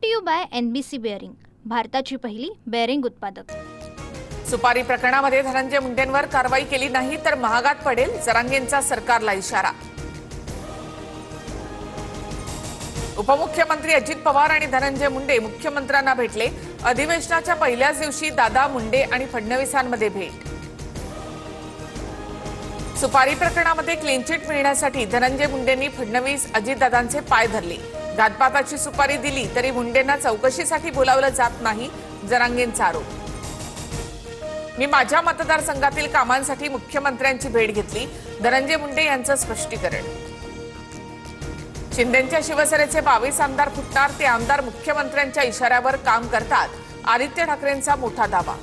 To you by NBC bearing, भारताची पहिली bearing उत्पादक। सुपारी प्रकरणामध्ये धनंजय मुंडेंवर कारवाई केली नाही तर महागात पडेल, जरांगेंचा सरकारला इशारा। उपमुख्यमंत्री अजित पवार आणि धनंजय मुंडे मुख्यमंत्र्यांना भेटले। अधिवेशनाच्या पहिल्याच दिवशी दादा, मुंडे आणि फडणवीसांमध्ये भेट। सुपारी प्रकरणामध्ये क्लीन चिट मिळण्यासाठी धनंजय मुंडेंनी फडणवीस, अजितदादांचे पाय धरले। घातपाताची सुपारी दिली तरी मुंडेंना चौकशीसाठी बोलावलं जात नाही, जरांगेंचा आरोप। मी माझ्या मतदारसंघातील कामांसाठी मुख्यमंत्र्यांची भेट घेतली, धनंजय मुंडे यांचं स्पष्टीकरण। शिंदेंच्या शिवसेनेचे 22 आमदार फुटणार, ते आमदार मुख्यमंत्र्यांच्या इशाऱ्यावर काम करतात, आदित्य ठाकरेंचा मोठा दावा।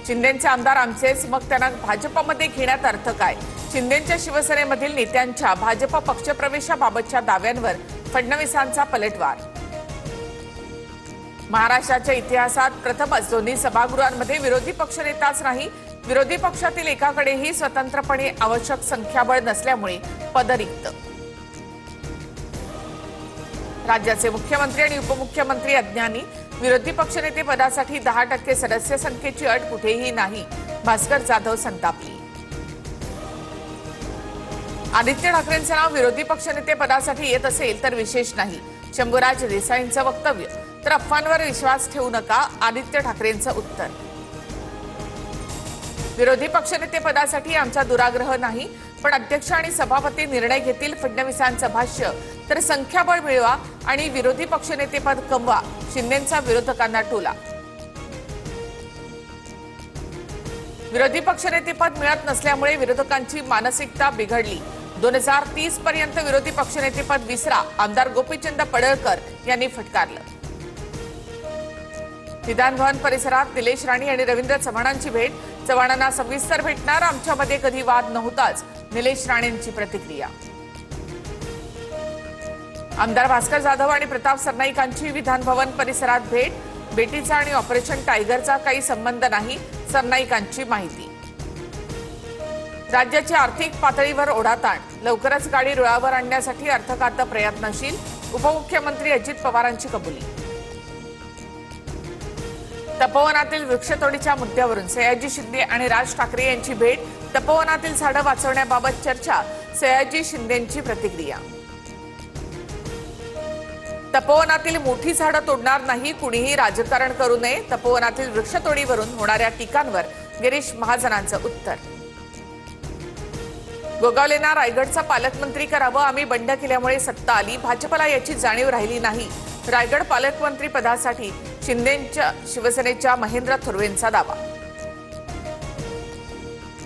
शिंदेंचे आमदार आमचेच, मग त्यांना भाजपमध्ये घेण्यात अर्थ काय? शिंदेंच्या शिवसेनेमधील नेत्यांच्या भाजप पक्षप्रवेशाबाबतच्या दाव्यांवर फडणवीसांचा पलटवार। महाराष्ट्राच्या इतिहासात प्रथमच दोन्ही सभागृहांमध्ये विरोधी पक्षनेताच नाही, विरोधी पक्षातील एकाकडेही स्वतंत्रपणे आवश्यक संख्याबळ नसल्यामुळे पद रिक्त। राज्याचे मुख्यमंत्री आणि उपमुख्यमंत्री अज्ञानी, विरोधी पक्षनेते पदासाठी 10% सदस्य संख्येची अट कुठेही नाही, भास्कर जाधव संतापली। आदित्य ठाकरेंचे नाव विरोधी पक्षनेते पदासाठी येत असेल तर विशेष नाही, शंभूराज देसाईंचं वक्तव्य। तर अफवांवर विश्वास ठेवू नका, आदित्य ठाकरेंचं उत्तर। विरोधी पक्षनेते पदासाठी आमचा दुराग्रह नाही, पण अध्यक्ष आणि सभापती निर्णय घेतील, फडणवीसांचं भाष्य। तर संख्याबळ मिळवा आणि विरोधी पक्षनेतेपद कमवा, शिंदेंचा विरोधकांना टोला। विरोधी पक्षनेतेपद मिळत नसल्यामुळे विरोधकांची मानसिकता बिघडली। 2030 पर्यंत विरोधी पक्षनेतेपद विसरा, आमदार गोपीचंद पडळकर यांनी फटकारलं। विधान भवन परिसरात निलेश राणे आणि रवींद्र चव्हाणांची भेट, चव्हाणांना सविस्तर भेटणार, आमच्यामध्ये कधी वाद नव्हताच, निलेश राणेंची प्रतिक्रिया। आमदार भास्कर जाधव आणि प्रताप सरनाईकांची विधान भवन परिसरात भेट, भेटीचा आणि ऑपरेशन टायगरचा काही संबंध नाही, सरनाईकांची माहिती। राज्याची आर्थिक पातळीवर ओढाताण, लवकरच गाडी रुळावर आणण्यासाठी अर्थखातं प्रयत्नशील, उपमुख्यमंत्री अजित पवारांची कबुली। तपोवनातील वृक्षतोडीच्या मुद्द्यावरून सयाजी शिंदे आणि राज ठाकरे यांची भेट, तपोवनातील झाडं वाचवण्याबाबत चर्चा, सयाजी शिंदेंची प्रतिक्रिया। तपोवनातील मोठी झाडं तोडणार नाही, कुणीही राजकारण करू नये, तपोवनातील वृक्षतोडीवरून होणाऱ्या टीकांवर गिरीश महाजनांचं उत्तर। गोगावलेंना रायगडचा पालकमंत्री करावं, आम्ही बंड केल्यामुळे सत्ता आली, भाजपला याची जाणीव राहिली नाही, रायगड पालकमंत्री पदासाठी शिंदेंच्या शिवसेनेच्या महेंद्र थोरवेंचा दावा।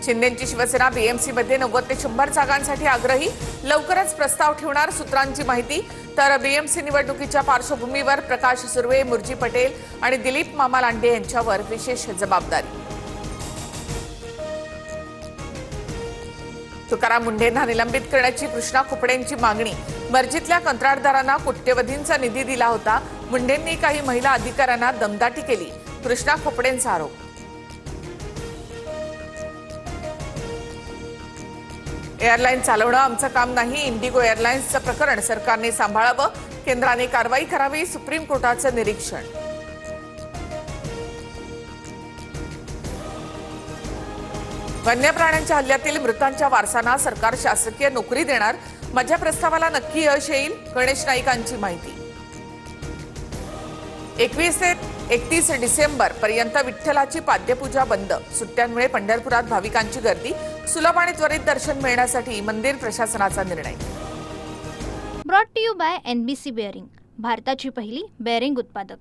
शिंदेंची शिवसेना BMC मध्ये 90 ते 100 जागांसाठी आग्रही, लवकरच प्रस्ताव ठेवणार, सूत्रांची माहिती। तर BMC निवडणुकीच्या पार्श्वभूमीवर प्रकाश सुर्वे, मुर्जी पटेल आणि दिलीप मामा लांडे यांच्यावर विशेष जबाबदारी। तुकाराम मुंढेंना निलंबित करण्याची कृष्णा खोपडेंची मागणी, मर्जीतल्या कंत्राटदारांना कोट्यवधींचा निधी दिला होता, मुंढेंनी काही महिला अधिकाऱ्यांना दमदाटी केली, कृष्णा खोपडेंचा आरोप। एअरलाईन चालवणं आमचं काम नाही, इंडिगो एअरलाइन्सचं प्रकरण सरकारने सांभाळावं, केंद्राने कारवाई करावी, सुप्रीम कोर्टाचं निरीक्षण। वन्य प्राण्यांच्या हल्ल्यातील मृतांच्या वारसांना सरकार शासकीय नोकरी देणार, माझ्या प्रस्तावाला नक्की यश येईल, गणेश नाईकांची माहिती। 21 ते 31 डिसेंबर पर्यंत विठ्ठलाची पाद्यपूजा बंद, सुट्ट्यांमुळे पंढरपुरात भाविकांची गर्दी, सुलभ आणि त्वरित दर्शन मिळण्यासाठी मंदिर प्रशासनाचा निर्णय। Brought to you by NBC bearing, भारताची पहिली बेअरिंग उत्पादक।